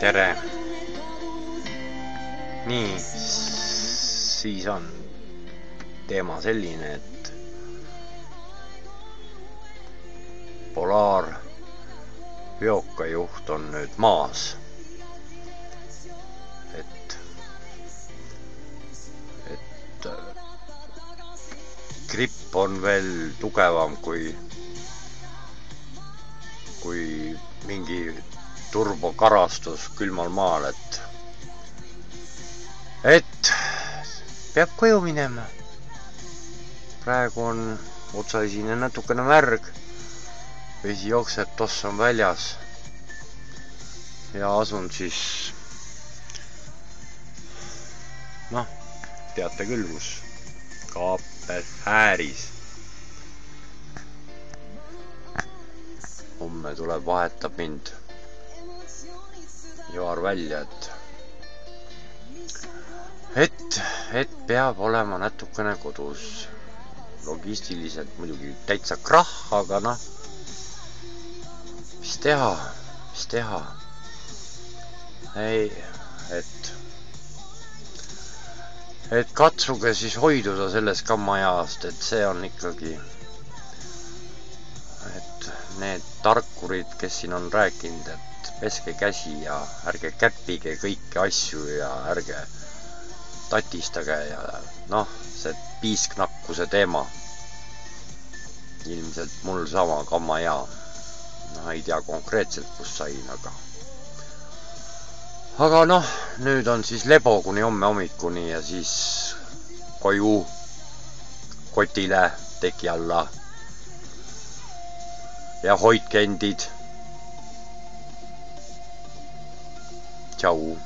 tere! Nii, siis on teema selline, et polaarveokajuht on nüüd maas. Et gripp on veel tugevam kui mingi turbokarastus külmal maal, et peab koju minema. Praegu on otsaesine natukene märg, vesi jookseb, toss on väljas ja asun siis, teate küll, kus Kaapel-Fääris. Homme tuleb, vahetab mind Jaar välja, et peab olema natukene kodus. Logistiliselt muidugi täitsa krahh, aga mis teha? Ei, et katsuge siis hoiduda sellest kammajast, et see on ikkagi, et need tarkurid, kes siin on rääkinud, et peske käsi ja ärge käppige kõiki asju ja ärge tatistage ja see piisknakkuse teema. Ilmselt mul sama kammaja. Ei tea konkreetselt, kus sain, aga nüüd on siis lebo kuni homme hommikuni ja siis koju, kotile, teki alla ja hoidke endid. Tšau!